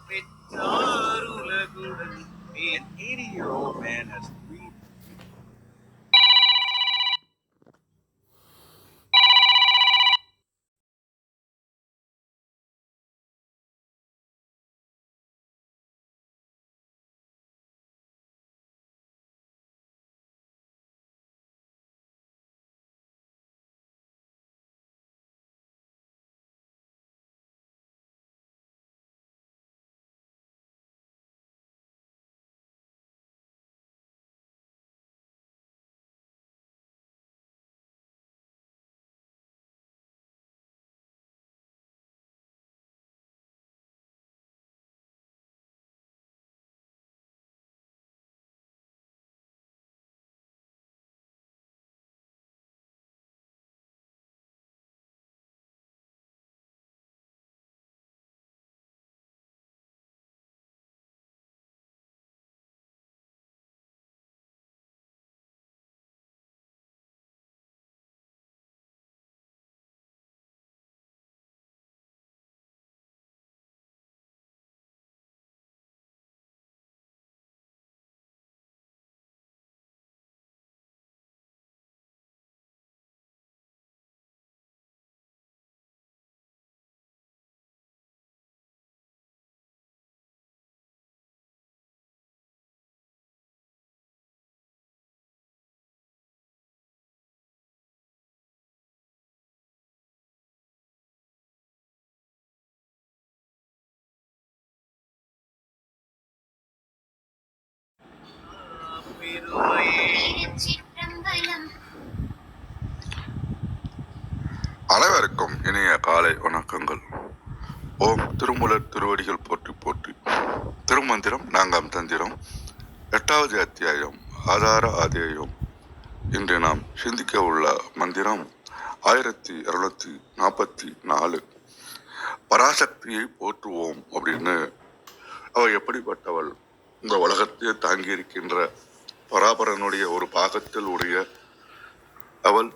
An 80-year-old man has three. அனைவருக்கும் இனிய காலை வணக்கங்கள். ஓம் திருமூலர் திருவடிகள் போற்றி போற்றி. திருமந்திரம் 4ஆம் தந்திரம் 8வது அத்தியாயம் ஆதார ஆதேயம். இன்று நாம் சிந்திக்க உள்ள மந்திரம் 1244. பராசக்தியை போற்றுவோம் அப்படின்னு. அவள் எப்படிப்பட்டவள்? இந்த உலகத்தையே தாங்கி இருக்கின்ற பராபரனுடைய ஒரு பாகத்தில் உடைய அவள்,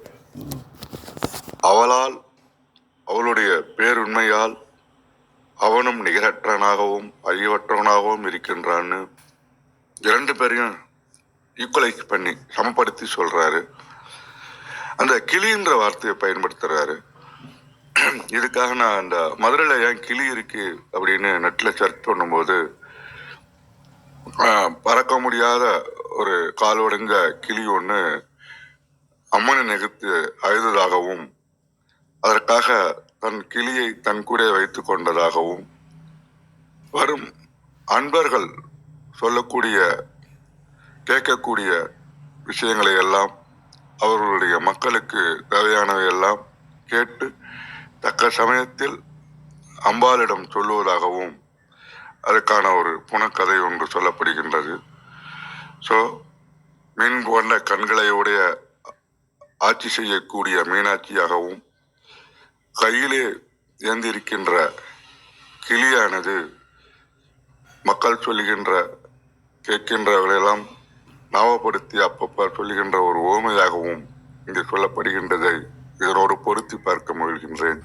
அவளால் அவளுடைய பேருண்மையால் அவனும் நிகரற்றவனாகவும் அழிவற்றவனாகவும் இருக்கின்றான்னு இரண்டு பேரையும் ஈக்குவலைஸ் பண்ணி சமப்படுத்தி சொல்றாரு. அந்த கிளின்ற வார்த்தையை பயன்படுத்துறாரு. இதுக்காக நான் அந்த மதுரையில ஏன் கிளி இருக்கு அப்படின்னு நெட்ல சர்ச் பண்ணும்போது பறக்க முடியாத ஒரு காலோடுங்க கிளி ஒண்ணு அம்மனை நெகுத்து அழுததாகவும் அதற்காக தன் கிளியை தன் கூட வைத்து கொண்டதாகவும் வரும் அன்பர்கள் சொல்லக்கூடிய கேட்கக்கூடிய விஷயங்களை எல்லாம் அவர்களுடைய மக்களுக்கு தேவையானவை எல்லாம் கேட்டு தக்க சமயத்தில் அம்பாளிடம் சொல்லுவதாகவும் அதுக்கான ஒரு புனக்கதை ஒன்று சொல்லப்படுகின்றது. ஸோ மீன் போன்ற கண்களையுடைய ஆட்சி செய்யக்கூடிய மீனாட்சியாகவும் கையிலே ஏந்திருக்கின்ற கிளியானது மக்கள் சொல்லுகின்ற கேட்கின்றவர்களெல்லாம் ஞாபகப்படுத்தி அப்பப்ப சொல்லுகின்ற ஒரு ஓமையாகவும் இங்கு சொல்லப்படுகின்றதை இதனோடு பொருத்தி பார்க்க முயல்கின்றேன்.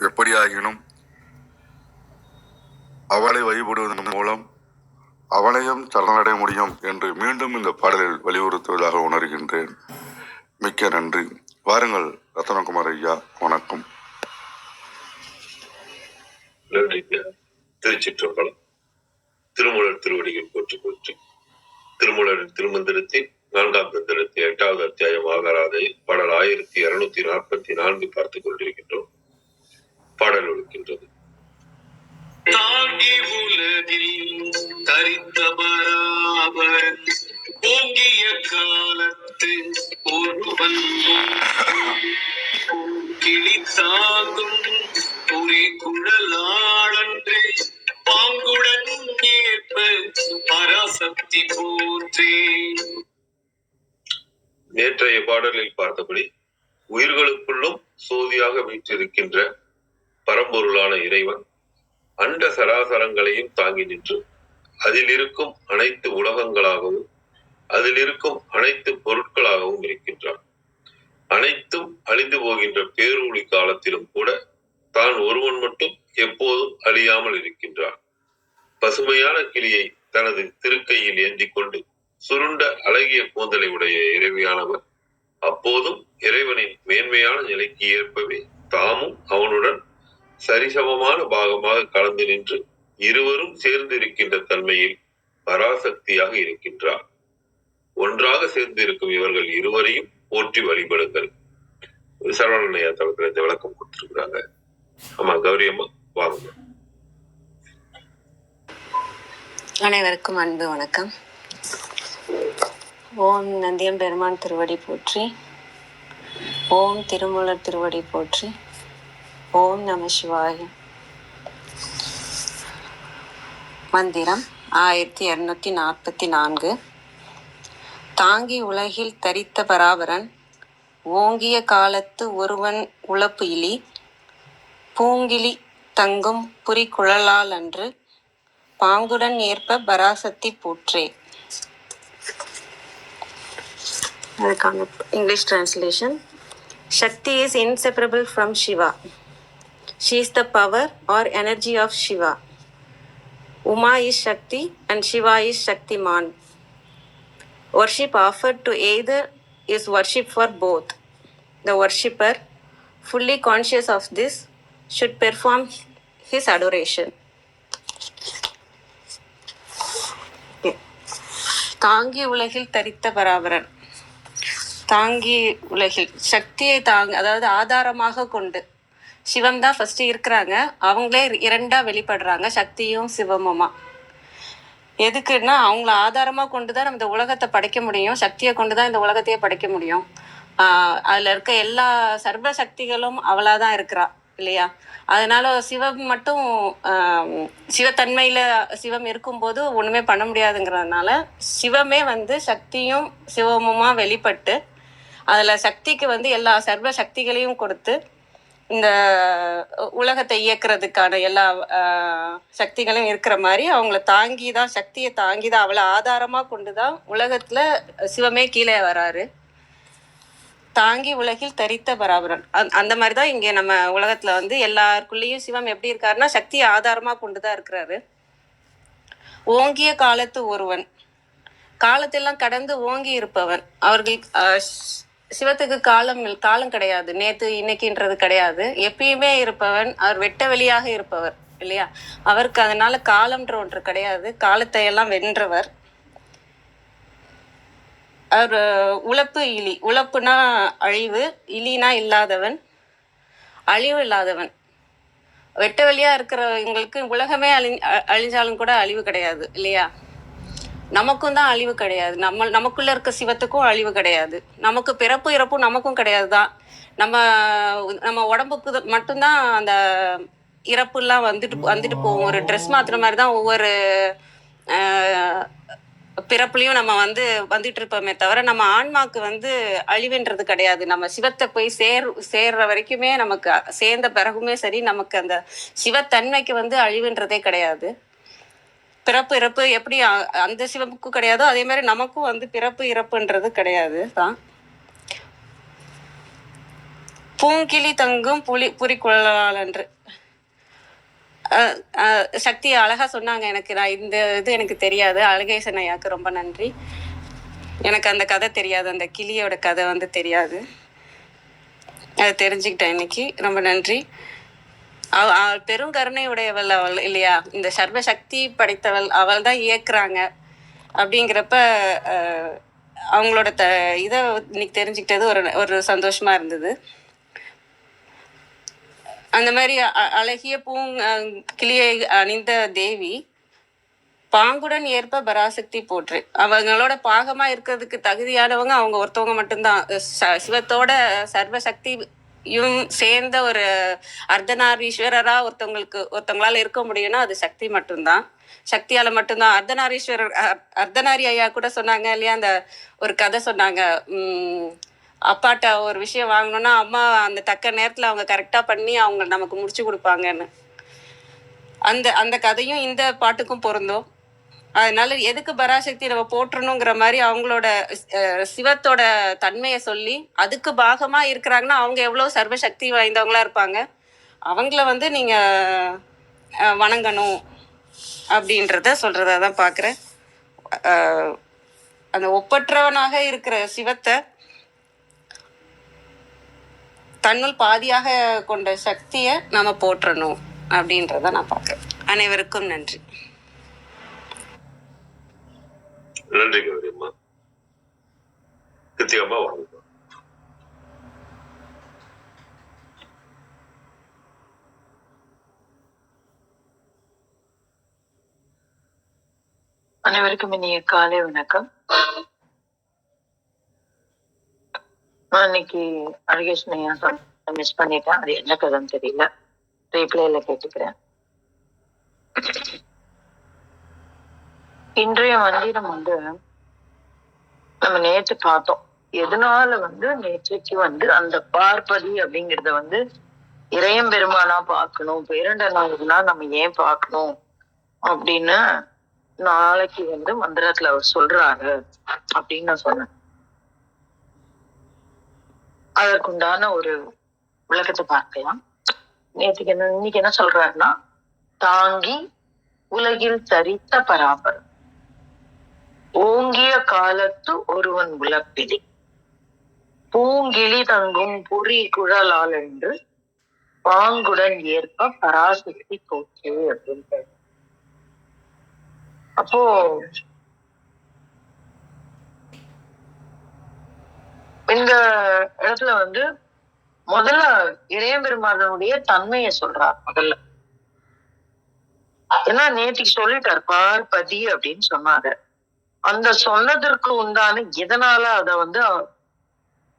எப்படியாகினும் அவளை வழிபடுவதன் மூலம் அவனையும் சரணடைய முடியும் என்று மீண்டும் இந்த பாடலில் வலியுறுத்துவதாக உணர்கின்றேன். மிக்க நன்றி. வாருங்கள் ரத்னகுமார் ஐயா, வணக்கம். திருச்சிற்றம்பலம். திருமூலர் திருவடிகள் போற்றி போற்றி. திருமூலரின் திருமந்திரத்தின் 4ஆம் தந்திரத்தின் 8வது அத்தியாயம் மகாராதை பாடல் 1244 பார்த்துக் கொண்டிருக்கின்றோம். பாடல் ஒலிக்கின்றது. தாங்கி உலகில் தரித்த பராபரன் ஓங்கிய காலத்து ஒருவன் கிளி தாங்கும் பொறி குழலாளன்று பாங்குடன் ஏற்ப பராசக்தி போற்றே. நேற்றைய பாடலில் பார்த்தபடி உயிர்களுக்குள்ளும் சோதியாக வீற்றிருக்கின்ற பரம்பொருளான இறைவன் அண்ட சராசரங்களையும் தாங்கி நின்று அதில் இருக்கும் அனைத்து உலகங்களாகவும் அதில் இருக்கும் அனைத்து பொருட்களாகவும் இருக்கின்றான். அனைத்தும் அழிந்து போகின்ற பேரொளி காலத்திலும் கூட தான் ஒருவன் மட்டும் எப்போதும் அழியாமல் இருக்கின்றான். பசுமையான கிளியை தனது திருக்கையில் ஏந்தி கொண்டு சுருண்ட அழகிய கூந்தலை உடைய இறைவியானவர் அப்போதும் இறைவனின் மேன்மையான நிலைக்கு ஏற்பவே தாமும் அவனுடன் சரிசமமான பாகமாக கலந்து நின்று இருவரும் சேர்ந்து இருக்கின்ற தன்மையில் பராசக்தியாக இருக்கின்றார். ஒன்றாக சேர்ந்து இருக்கும் இவர்கள் இருவரையும் போற்றி வழிபடுங்கள். சரவணையா தளத்துல இந்த விளக்கம் கொடுத்திருக்கிறாங்க. ஆமா, கௌரி அம்மா வாங்க. அனைவருக்கும் அன்பு வணக்கம். ஓம் நந்தியம் பெருமான் திருவடி போற்றி. ஓம் திருமூலர் திருவடி போற்றி. ஓம் நம சிவாய. மந்திரம் 1244. தாங்கி உலகில் தரித்த பராபரன் ஓங்கிய காலத்து ஒருவன் உழப்பு இலி பூங்கிளி தங்கும் புரிகுழலால் அன்று பாங்குடன் ஏற்ப பராசக்தி போற்றே. அதுக்கான English translation. Shakti is inseparable from Shiva. She is the power or energy of Shiva. Uma is Shakti and Shiva is Shaktiman. Worship offered to either is worship for both. The worshipper, fully conscious of this, should perform his adoration. தாங்கி உலகில் தரித்த பராபரன். தாங்கி உலகில் சக்தியை அதாவது ஆதாரமாக கொண்டு சிவம் தான் ஃபர்ஸ்ட் இருக்கிறாங்க. அவங்களே இரண்டா வெளிப்படுறாங்க, சக்தியும் சிவமுமா. எதுக்குன்னா அவங்கள ஆதாரமாக கொண்டு தான் நம்ம இந்த உலகத்தை படைக்க முடியும், சக்தியை கொண்டு தான் இந்த உலகத்தையே படைக்க முடியும். அதில் இருக்க எல்லா சர்வ சக்திகளும் அவளாக தான் இருக்கிறா இல்லையா? அதனால சிவம் மட்டும் சிவத்தன்மையில் சிவம் இருக்கும்போது ஒன்றுமே பண்ண முடியாதுங்கிறதுனால சிவமே சக்தியும் சிவமுமா வெளிப்பட்டு அதில் சக்திக்கு எல்லா சர்வ சக்திகளையும் கொடுத்து இந்த உலகத்தை இயக்கிறதுக்கான எல்லா சக்திகளும் இருக்கிற மாதிரி அவங்கள தாங்கி தான், சக்தியை தாங்கி தான், அவளை ஆதாரமாக கொண்டு தான் உலகத்தில் சிவமே கீழே வராரு. தாங்கி உலகில் தரித்த பராபரன். அந்த மாதிரி தான் இங்கே நம்ம உலகத்தில் எல்லாருக்குள்ளேயும் சிவம் எப்படி இருக்காருன்னா சக்தியை ஆதாரமாக கொண்டு தான் இருக்கிறாரு. ஓங்கிய காலத்து ஒருவன், காலத்தெல்லாம் கடந்து ஓங்கி இருப்பவன். அவர்கள் சிவத்துக்கு காலம் கிடையாது, நேற்று இன்னைக்குன்றது கிடையாது, எப்பயுமே இருப்பவன். அவர் வெட்ட வெளியாக இருப்பவர் இல்லையா? அவருக்கு அதனால காலம்ன்ற ஒன்று கிடையாது, காலத்தை எல்லாம் வென்றவர். அவர் உழப்பு இலி, உழப்புனா அழிவு, இலினா இல்லாதவன், அழிவு இல்லாதவன். வெட்ட வெளியா இருக்கிறவங்களுக்கு உலகமே அழிஞ்சாலும் கூட அழிவு கிடையாது இல்லையா? நமக்கும் தான் அழிவு கிடையாது, நமக்குள்ள இருக்க சிவத்துக்கும் அழிவு கிடையாது, நமக்கு பிறப்பு இறப்பும் நமக்கும் கிடையாது தான். நம்ம உடம்புக்கு மட்டும்தான் அந்த இறப்புலாம் வந்துட்டு போகும். ஒரு ட்ரெஸ் மாத்துற மாதிரி தான் ஒவ்வொரு பிறப்புலையும் நம்ம வந்துட்டு இருப்போமே தவிர நம்ம ஆன்மாக்கு அழிவுன்றது கிடையாது. நம்ம சிவத்தை போய் சேர்ற வரைக்குமே, நமக்கு சேர்ந்த பிறகுமே சரி, நமக்கு அந்த சிவத்தன்மைக்கு அழிவுன்றதே கிடையாது. பிறப்பு இறப்பு எப்படி அந்த சிவப்புக்கும் கிடையாதோ அதே மாதிரி நமக்கும் பிறப்பு இறப்புன்றது கிடையாது தான். பூங்கிளி தங்கும் புரிகுழலால் அன்று. சக்தி அழகா சொன்னாங்க. நான் இந்த இது எனக்கு தெரியாது. அழகேசன் ஐயாக்கு ரொம்ப நன்றி. எனக்கு அந்த கதை தெரியாது, அந்த கிளியோட கதை தெரியாது. அதை தெரிஞ்சுக்கிட்டேன் இன்னைக்கு, ரொம்ப நன்றி. அவள் பெருங்கருணை உடையவள் அவள் இல்லையா? இந்த சர்வ சக்தி படைத்தவள், அவள் தான் இயக்குறாங்க. அப்படிங்கிறப்ப அவங்களோட இதை இன்னைக்கு தெரிஞ்சுக்கிட்டது ஒரு ஒரு சந்தோஷமா இருந்தது. அந்த மாதிரி அழகிய கிளியை அணிந்த தேவி பாங்குடன் ஏற்ப பராசக்தி போற்று. அவங்களோட பாகமா இருக்கிறதுக்கு தகுதியானவங்க அவங்க ஒருத்தவங்க மட்டும்தான். சிவத்தோட சர்வசக்தியும் சேர்ந்த ஒரு அர்த்தநாரீஸ்வரரா ஒருத்தவங்களால இருக்க முடியும்னா அது சக்தி மட்டும்தான், சக்தியால மட்டும்தான். அர்த்தநாரி ஐயா கூட சொன்னாங்க இல்லையா, அந்த ஒரு கதை சொன்னாங்க. அப்பாட்ட ஒரு விஷயம் வாங்கணும்னா அம்மா அந்த தக்க நேரத்துல அவங்க கரெக்டா பண்ணி அவங்க நமக்கு முடிச்சு கொடுப்பாங்கன்னு. அந்த கதையும் இந்த பாட்டுக்கும் பொருந்தும். அதனால எதுக்கு பராசக்தி நம்ம போற்றணுங்கிற மாதிரி அவங்களோட சிவத்தோட தன்மையை சொல்லி அதுக்கு பாகமா இருக்கிறாங்கன்னா அவங்க எவ்வளவு சர்வசக்தி வாய்ந்தவங்களா இருப்பாங்க, அவங்கள நீங்க வணங்கணும் அப்படின்றத சொல்றதா தான் பாக்குறேன். அந்த ஒப்பற்றவனாக இருக்கிற சிவத்தை தன்னுள் பாதியாக கொண்ட சக்தியை நாம போற்றணும் அப்படின்றத நான் பார்க்கிறேன். அனைவருக்கும் நன்றி. நன்றி கௌரியம்மா. கிருத்திகம்மா வாங்க. அனைவருக்கும் இனிய காலை வணக்கம். இன்னைக்கு அழகேஷ்ணையா மிஸ் பண்ணிட்டேன், அது என்ன கதைன்னு தெரியல, ரீப்ளேல கேட்டுக்கிறேன். இன்றைய மந்திரம் நம்ம நேற்று பார்த்தோம். எதனால நேற்றைக்கு அந்த பார்ப்பதி அப்படிங்கறத இறையம் பெருமானா பார்க்கணும், பேரண்டனா நம்ம ஏன் பார்க்கணும் அப்படின்னு நாளைக்கு மந்திரத்துல அவர் சொல்றாரு அப்படின்னு நான் சொன்னேன். அதற்குண்டான ஒரு விளக்கத்தை பார்க்கலாம். இன்னைக்கு என்ன சொல்றாருன்னா, தாங்கி உலகில் தரித்த பராபரம், ஓங்கிய காலத்து ஒருவன் உலப்பிதி, பூங்கிளி தங்கும் புரி குழலால் என்று பாங்குடன் ஏற்ப பராசக்தி போச்சு அப்படின்ட்டு. அப்போ இந்த இடத்துல முதல்ல இறையம்பெருமானுடைய தன்மையை சொல்றார் முதல்ல. ஏன்னா நேற்றுக்கு சொல்லிட்டார் பார்ப்பதி அப்படின்னு சொன்னாரு. அந்த சொன்னதற்கு உண்டான எதனால அத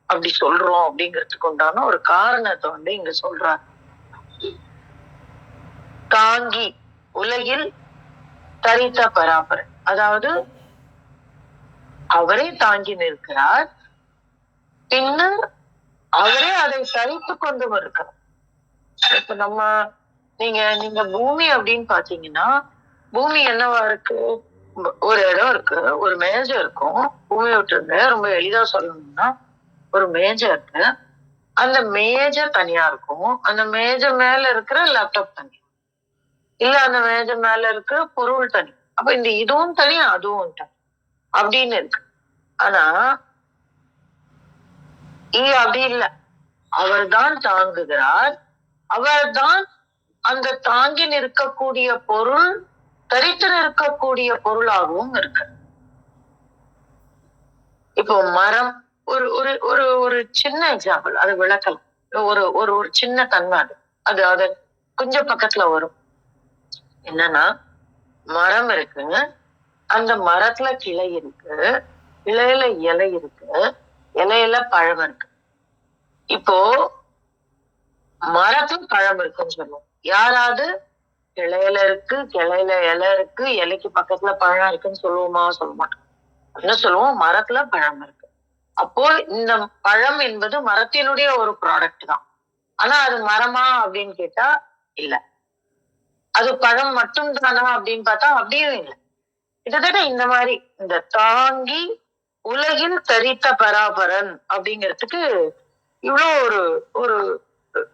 அப்படி சொல்றோம் அப்படிங்கிறதுக்கு உண்டான ஒரு காரணத்தை இங்க சொல்றார். தாங்கி உலகில் தரித்த பராபரன், அதாவது அவரே தாங்கி நிற்கிறார், பின்னர் அவரே அதை சரித்து கொண்டு இருக்கிறார். இப்ப நீங்க பூமி அப்படின்னு பாத்தீங்கன்னா, பூமி என்னவா இருக்கு? ஒரு இடம் இருக்கு, ஒரு மேஜை இருக்கும். பூமி விட்டுருங்க, ரொம்ப எளிதா சொல்லணும்னா ஒரு மேஜை இருக்கு, அந்த மேஜை தனியா இருக்கும், அந்த மேஜை மேல இருக்கிற லேப்டாப் தனியா, இல்ல அந்த மேஜை மேல இருக்கிற பொருள் தனி. அப்ப இந்த இதுவும் தனி அதுவும் தனி அப்படின்னு இருக்கு. ஆனா அப்படி இல்லை, அவர்தான் தாங்குகிறார், அவர்தான் அந்த தாங்கி நிற்கக்கூடிய பொருள் தரித்து நிற்கக்கூடிய பொருளாகவும் இருக்கு. இப்போ மரம் ஒரு ஒரு ஒரு ஒரு சின்ன எக்ஸாம்பிள், அது விளக்கலாம். ஒரு ஒரு ஒரு சின்ன தன்மை அது அது கொஞ்சம் பக்கத்துல வரும். என்னன்னா, மரம் இருக்குங்க, அந்த மரத்துல கிளை இருக்கு, கிளையில இலை இருக்கு, இலையில பழம் இருக்கு. இப்போ மரத்துல பழம் இருக்குன்னு சொல்லுவோம். யாராவது கிளையில இருக்கு, கிளையில இலை இருக்கு, இலைக்கு பக்கத்துல பழம் இருக்குன்னு சொல்லுவோமா? சொல்ல மாட்டோம். என்ன சொல்லுவோம்? மரத்துல பழம் இருக்கு. அப்போ இந்த பழம் என்பது மரத்தினுடைய ஒரு ப்ராடக்ட் தான். ஆனா அது மரமா அப்படின்னு கேட்டா இல்ல. அது பழம் மட்டும் தானா அப்படின்னு பார்த்தா அப்படியும் இல்லை. கிட்டத்தட்ட இந்த மாதிரி இந்த தாங்கி உலகில் தரித்த பராபரன் அப்படிங்கிறதுக்கு இவ்வளவு ஒரு ஒரு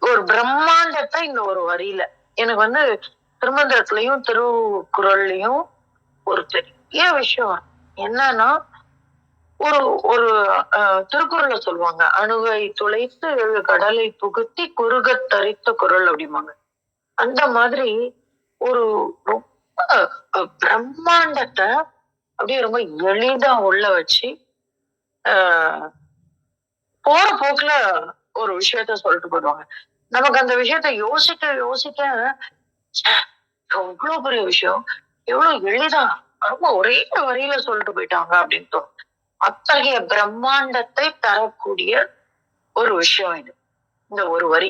ஒரு பிரம்மாண்டத்தை இந்த ஒரு வரியில எனக்கு திருமந்திரத்திலையும் திருக்குறள்லயும் ஒரு பெரிய விஷயம் என்னன்னா, ஒரு ஒரு திருக்குறள்ல சொல்லுவாங்க, அணுவை துளைத்து கடலை புகுத்தி குறுகத் தரித்த குறள் அப்படிம்பாங்க. அந்த மாதிரி ஒரு ரொம்ப பிரம்மாண்டத்தை அப்படியே ரொம்ப எளிதா உள்ள வச்சு ஆஹ் போற போக்குல ஒரு விஷயத்த சொல்லிட்டு போயிடுவாங்க. நமக்கு அந்த விஷயத்த யோசிக்க யோசிக்க எவ்வளவு பெரிய விஷயம், எவ்வளவு எளிதா ரொம்ப ஒரே வரியில சொல்லிட்டு போயிட்டாங்க அப்படின்னு தோணும். அத்தகைய பிரம்மாண்டத்தை தரக்கூடிய ஒரு விஷயம் இது, இந்த ஒரு வரி.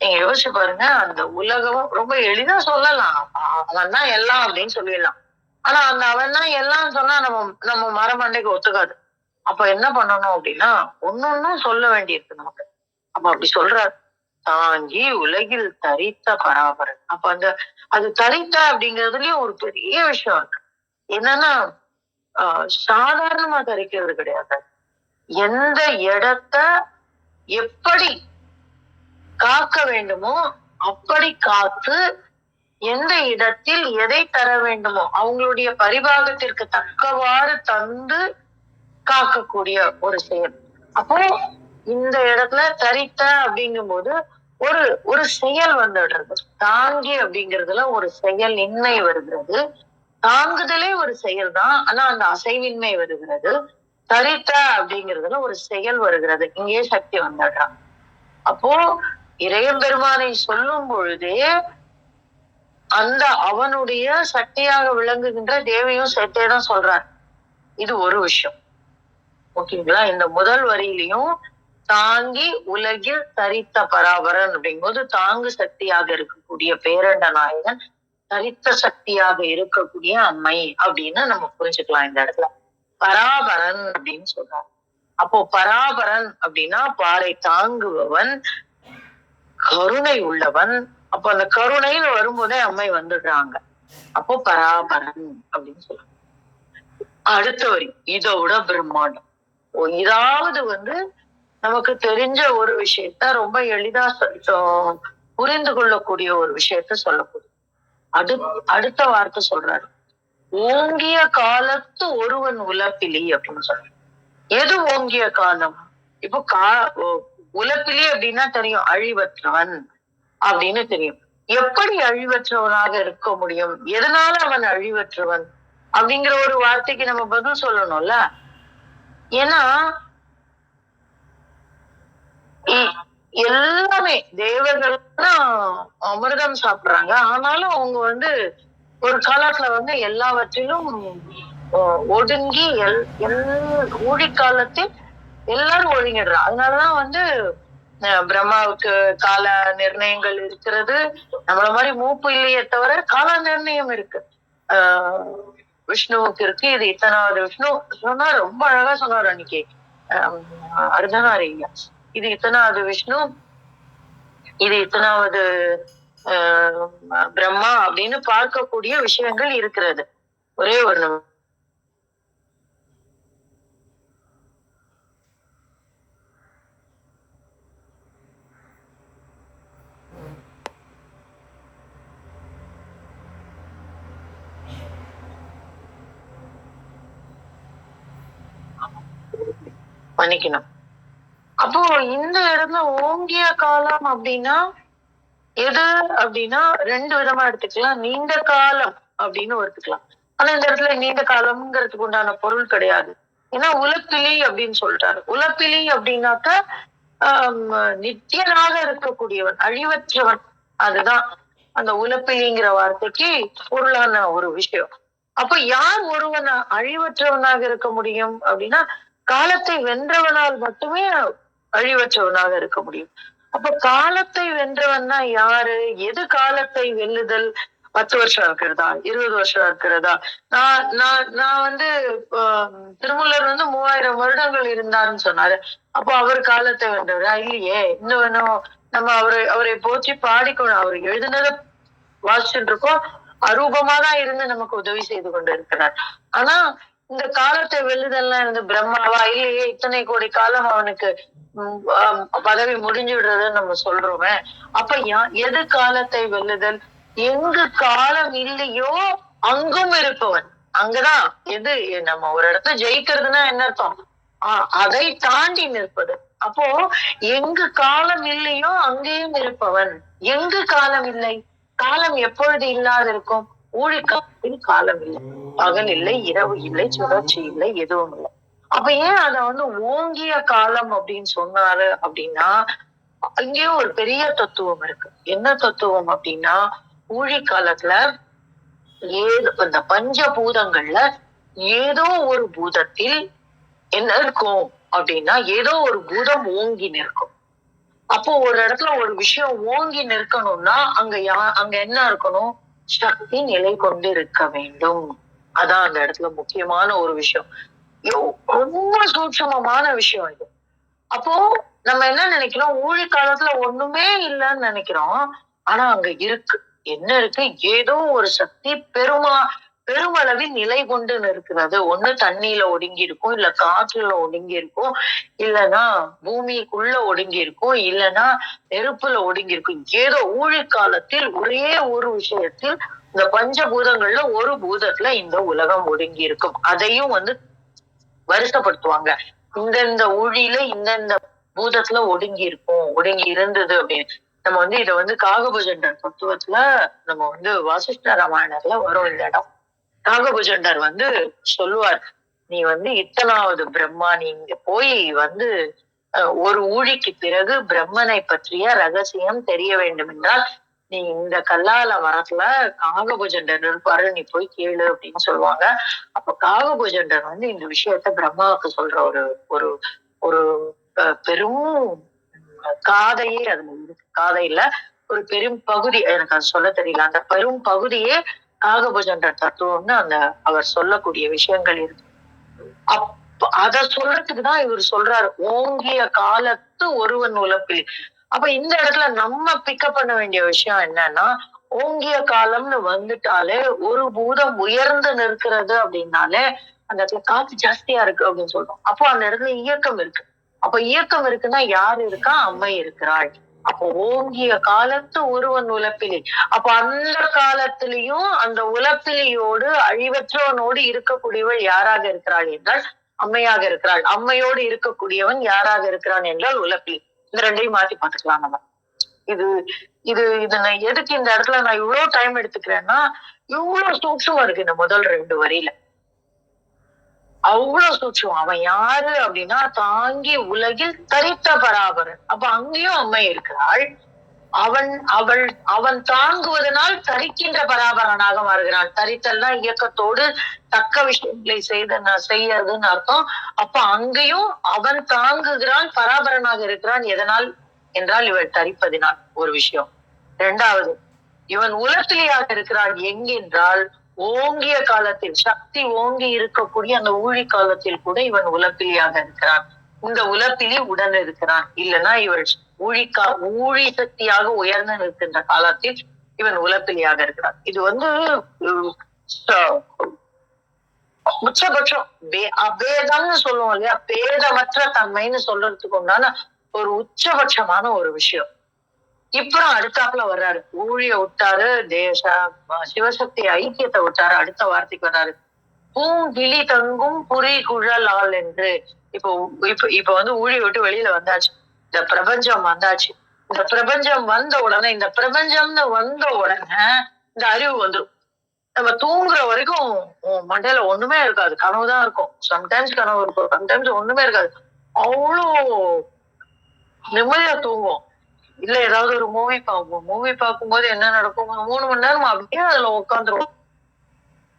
நீங்க யோசிச்சு பாருங்க, அந்த உலகம் ரொம்ப எளிதா சொல்லலாம், அவன் தான் எல்லாம் அப்படின்னு சொல்லிடலாம். ஆனா அந்த அவன் தான் எல்லாம் சொன்னா நம்ம நம்ம மரமண்டைக்கு ஒத்துக்காது. அப்ப என்ன பண்ணணும் அப்படின்னா, ஒன்னொன்னும் சொல்ல வேண்டியிருக்கு நமக்கு. அப்ப அப்படி சொல்றாரு, தாங்கி உலகில் தரித்த பராபரன். அப்ப அந்த அது தரித்த அப்படிங்கிறதுலயும் ஒரு பெரிய விஷயம் இருக்கு. என்னன்னா சாதாரணமா தரிக்கிறது கிடையாது. எந்த இடத்த எப்படி காக்க வேண்டுமோ அப்படி காத்து, எந்த இடத்தில் எதை தர வேண்டுமோ அவங்களுடைய பரிபாகத்திற்கு தக்கவாறு தந்து காக்கக்கூடிய ஒரு செயல். அப்போ இந்த இடத்துல தரித்த அப்படிங்கும் போது ஒரு ஒரு செயல் வந்துடுறது. தாங்கி அப்படிங்கிறதுல ஒரு செயல் இன்மை வருகிறது. தாங்குதலே ஒரு செயல் தான், ஆனா அந்த அசைவின்மை வருகிறது. தரித்த அப்படிங்கிறதுல ஒரு செயல் வருகிறது, இங்கேயே சக்தி வந்துடுறான். அப்போ இறைவன் பெருமானை சொல்லும் பொழுதே அந்த அவனுடைய சக்தியாக விளங்குகின்ற தேவியும் சேர்த்தேதான் சொல்றார். இது ஒரு விஷயம். ஓகேங்களா? இந்த முதல் வரியிலையும் தாங்கி உலகில் தரித்த பராபரன் அப்படிங்கும்போது தாங்கு சக்தியாக இருக்கக்கூடிய பேரண்ட நாயகன், தரித்த சக்தியாக இருக்கக்கூடிய அம்மை அப்படின்னு நம்ம புரிஞ்சுக்கலாம். இந்த இடத்துல பராபரன் அப்படின்னு சொல்றாங்க. அப்போ பராபரன் அப்படின்னா பாறை தாங்குபவன், கருணை உள்ளவன். அப்போ அந்த கருணைன்னு வரும்போதே அம்மை வந்துடுறாங்க. அப்போ பராபரன் அப்படின்னு சொல்றாங்க. அடுத்த வரி இதோட பிரம்மாண்டம். இதாவது நமக்கு தெரிஞ்ச ஒரு விஷயத்த ரொம்ப எளிதா புரிந்து கொள்ளக்கூடிய ஒரு விஷயத்த சொல்லக்கூடிய அடுத்த வார்த்தை சொல்றாரு, ஓங்கிய காலத்து ஒருவன் உலப்பிலி அப்படின்னு சொல்றாரு. எது ஓங்கிய காலம்? இப்போ உலப்பிலி அப்படின்னா தெரியும், அழிவற்றவன் அப்படின்னு தெரியும். எப்படி அழிவற்றவனாக இருக்க முடியும்? எதனால அவன் அழிவற்றவன் அப்படிங்கிற ஒரு வார்த்தைக்கு நம்ம பதில் சொல்லணும்ல. ஏன்னா எல்லாமே தேவர்கள் அமிர்தம் சாப்பிடுறாங்க, ஆனாலும் அவங்க ஒரு காலத்துல எல்லாவற்றிலும் ஒடுங்கி ஊழிக்காலத்தில் எல்லாரும் ஒழுங்கிடுறான். அதனாலதான் பிரம்மாவுக்கு கால நிர்ணயங்கள் இருக்கிறது. நம்மள மாதிரி மூப்பு இல்லையே தவிர கால நிர்ணயம் இருக்கு. விஷ்ணுவுக்கு இருக்கு. இது இத்தனாவது விஷ்ணு சொன்னா ரொம்ப அழகா சொன்னார் அன்னைக்கு அர்த்தநாரீங்க. இது இத்தனாவது விஷ்ணு, இது இத்தனாவது பிரம்மா அப்படின்னு பார்க்கக்கூடிய விஷயங்கள் இருக்கிறது. ஒரே ஒரு மன்னிக்கணும். அப்போ இந்த இடத்துல ஓங்கிய காலம் அப்படின்னா எது அப்படின்னா ரெண்டு விதமா எடுத்துக்கலாம். நீண்ட காலம் அப்படின்னு எடுத்துக்கலாம். ஆனா இந்த இடத்துல நீண்ட காலம்ங்கிறதுக்கு உண்டான பொருள் கிடையாது. ஏன்னா உலப்பிலி அப்படின்னு சொல்றாரு. உலப்பிலி அப்படின்னாக்க நித்தியனாக இருக்கக்கூடியவன், அழிவற்றவன். அதுதான் அந்த உலப்பிலிங்கிற வார்த்தைக்கு பொருளான ஒரு விஷயம். அப்ப யார் ஒருவன் அழிவற்றவனாக இருக்க முடியும் அப்படின்னா, காலத்தை வென்றவனால் மட்டுமே அழிவற்றவனாக இருக்க முடியும். அப்ப காலத்தை வென்றவன்னா யாரு? எது காலத்தை வெல்லுதல்? 10 வருஷம் இருக்கிறதா, 20 வருஷம் இருக்கிறதா? நான் திருமூலர் 3000 வருடங்கள் இருந்தாருன்னு சொன்னாரு. அப்போ அவர் காலத்தை வென்றவரா? இல்லையே. இன்னும் நம்ம அவரை போற்றி பாடிக்கணும். அவர் எழுதினதை வாசிச்சுட்டு இருக்கோம். அரூபமா தான் இருந்து நமக்கு உதவி செய்து கொண்டு இருக்கிறார். ஆனா இந்த காலத்தை வெல்லுதல்லாம் பிரம்மாவா? இல்லையே. இத்தனை கோடி காலம் அவனுக்கு பதவி முடிஞ்சு விடுறதுன்னு நம்ம சொல்றோமே. அப்ப எது காலத்தை வெல்லுதல்? எங்கு காலம் இல்லையோ அங்கும் இருப்பவன். அங்கதான் எது நம்ம ஒரு இடத்துல ஜெயிக்கிறதுனா என்ன அர்த்தம்? அதை தாண்டி நிற்பது. அப்போ எங்கு காலம் இல்லையோ அங்கேயும் இருப்பவன். எங்கு காலம் இல்லை? காலம் எப்பொழுது இல்லாது இருக்கும்? ஊழிக்காலத்தில் காலம் இல்லை, பகல் இல்லை, இரவு இல்லை, சுழற்சி இல்லை, எதுவும் இல்லை. அப்ப ஏன் அத ஓங்கிய காலம் அப்படின்னு சொன்னாரு அப்படின்னா, அங்கேயும் ஒரு பெரிய தத்துவம் இருக்கு. என்ன தத்துவம் அப்படின்னா, ஊழி காலத்துல இந்த பஞ்சபூதங்கள்ல ஏதோ ஒரு பூதத்தில் என்ன இருக்கும் அப்படின்னா, ஏதோ ஒரு பூதம் ஓங்கி நிற்கும். அப்போ ஒரு இடத்துல ஒரு விஷயம் ஓங்கி நிற்கணும்னா அங்க என்ன இருக்கணும்? சக்தி நிலை கொண்டு இருக்க வேண்டும். அதான் அந்த இடத்துல முக்கியமான ஒரு விஷயம். ரொம்ப சூட்சமமான விஷயம் இது. அப்போ நம்ம என்ன நினைக்கிறோம்? ஊழி காலத்துல ஒண்ணுமே இல்லைன்னு நினைக்கிறோம். ஆனா அங்க இருக்கு. என்ன இருக்கு? ஏதோ ஒரு சக்தி பெருமளவில் நிலை கொண்டு நிற்கிறது. ஒண்ணு தண்ணியில ஒடுங்கி இருக்கும், இல்ல காற்றுல ஒடுங்கி இருக்கும், இல்லைன்னா பூமிக்குள்ள ஒடுங்கி இருக்கும், இல்லைன்னா நெருப்புல ஒடுங்கி இருக்கும். ஏதோ ஊழி காலத்தில் ஒரே ஒரு விஷயத்தில் இந்த பஞ்சபூதங்கள்ல ஒரு பூதத்துல இந்த உலகம் ஒடுங்கி இருக்கும். அதையும் வருஷப்படுத்துவாங்க. இந்த ஊழியில இந்த பூதத்துல ஒடுங்கி இருக்கும், ஒடுங்கி இருந்தது அப்படின்னு. நம்ம இத காகபுஜண்டர் தத்துவத்துல நம்ம வாசிஷ்ட ராமாயணத்துல வரும் இந்த இடம். காகபுஜண்டர் சொல்லுவார், நீ இத்தனாவது பிரம்மா, நீ இங்க போய் ஒரு ஊழிக்கு பிறகு பிரம்மனை பற்றிய ரகசியம் தெரிய வேண்டும் என்றால் நீ இந்த கல்லால மரத்துல காகபுஜண்டர் இருப்பாரு, நீ போய் கேளு அப்படின்னு சொல்லுவாங்க. அப்ப காகபுஜண்டர் இந்த விஷயத்த பிரம்மாவுக்கு சொல்ற ஒரு ஒரு ஒரு பெரும் காதையே அதுல இருக்கு. காதையில ஒரு பெரும் பகுதி, எனக்கு அது சொல்ல தெரியல, அந்த பெரும் பகுதியே காகபுஜண்டர் தத்துவம்னு அவர் சொல்லக்கூடிய விஷயங்கள் இருக்கு. அத சொல்றதுக்குதான் இவர் சொல்றாரு, ஓங்கிய காலத்து ஒருவன் உலப்பில். அப்ப இந்த இடத்துல நம்ம பிக்கப் பண்ண வேண்டிய விஷயம் என்னன்னா, ஓங்கிய காலம்னு வந்துட்டாலே ஒரு பூதம் உயர்ந்து நிற்கிறது அப்படின்னாலே அந்த இடத்துல காத்து ஜாஸ்தியா இருக்கு அப்படின்னு சொல்றோம். அப்போ அந்த இடத்துல இயக்கம் இருக்கு. அப்ப இயக்கம் இருக்குன்னா யாரு இருக்கா? அம்மை இருக்கிறாள். அப்போ ஓங்கிய காலத்து ஒருவன் உலப்பிலி. அப்ப அந்த காலத்திலையும் அந்த உலப்பிலியோடு அழிவற்றவனோடு இருக்கக்கூடியவள் யாராக இருக்கிறாள் என்றால் அம்மையாக இருக்கிறாள். அம்மையோடு இருக்கக்கூடியவன் யாராக இருக்கிறான் என்றால் உலப்பிலி. இந்த ரெண்டையும் மாத்தி பார்த்துக்கலாம் நம்ம. இது இது இது நான் எதுக்கு இந்த இடத்துல நான் இவ்வளவு டைம் எடுத்துக்கிறேன்னா, இவ்வளவு சூட்சமா இருக்கு இந்த முதல் 2 வரியில. அவ்வளவு சூட்சம். அவன் யாரு அப்படின்னா, தாங்கி உலகில் தரித்த பராபரன். அப்ப அங்கேயும் அம்மை இருக்கிறாள். அவன் தாங்குவதனால் தரிக்கின்ற பராபரனாக மாறுகிறான். தரித்தல்னா இயக்கத்தோடு தக்க விஷயங்களை செய்யறதுன்னு அர்த்தம். அப்ப அங்கேயும் அவன் தாங்குகிறான், பராபரனாக இருக்கிறான். எதனால் என்றால் இவள் தரிப்பதினால் ஒரு விஷயம். 2வது, இவன் உலப்பிலியாக இருக்கிறான் எங்கென்றால் ஓங்கிய காலத்தில், சக்தி ஓங்கி இருக்கக்கூடிய அந்த ஊழி காலத்தில் கூட இவன் உலப்பிலியாக இருக்கிறான். இந்த உலப்பிலி உடன் இருக்கிறான். இல்லைன்னா இவள் ஊழி சக்தியாக உயர்ந்து நிற்கின்ற காலத்தில் இவன் உலப்பிலியாக இருக்கிறான். இது உச்சபட்சம் அபேதம்னு சொல்லுவோம் இல்லையா, பேதமற்ற தன்மைன்னு சொல்றதுக்கு உண்டான ஒரு உச்சபட்சமான ஒரு விஷயம். இப்பறம் அடுத்தாப்புல வர்றாரு, ஊழிய விட்டாரு, சிவசக்தி ஐக்கியத்தை விட்டாரு. அடுத்த வார்த்தைக்கு வர்றாரு, பூங்கிளி தங்கும் புரி குழலால் என்று. இப்ப ஊழிய விட்டு வெளியில வந்தாச்சு, இந்த பிரபஞ்சம் வந்தாச்சு. இந்த பிரபஞ்சம் வந்த உடனே இந்த அறிவு வந்துடும். நம்ம தூங்குற வரைக்கும் மண்டையில ஒண்ணுமே இருக்காது, கனவுதான் இருக்கும். சம்டைம்ஸ் கனவு இருக்கும், சம்டைம்ஸ் ஒண்ணுமே இருக்காது. அவ்வளோ நிம்மதியா தூங்குவோம். இல்ல ஏதாவது ஒரு மூவி பார்ப்போம். மூவி பார்க்கும்போது என்ன நடக்கும், 3 மணி நேரம் அப்படியே அதுல உட்காந்துருவோம்.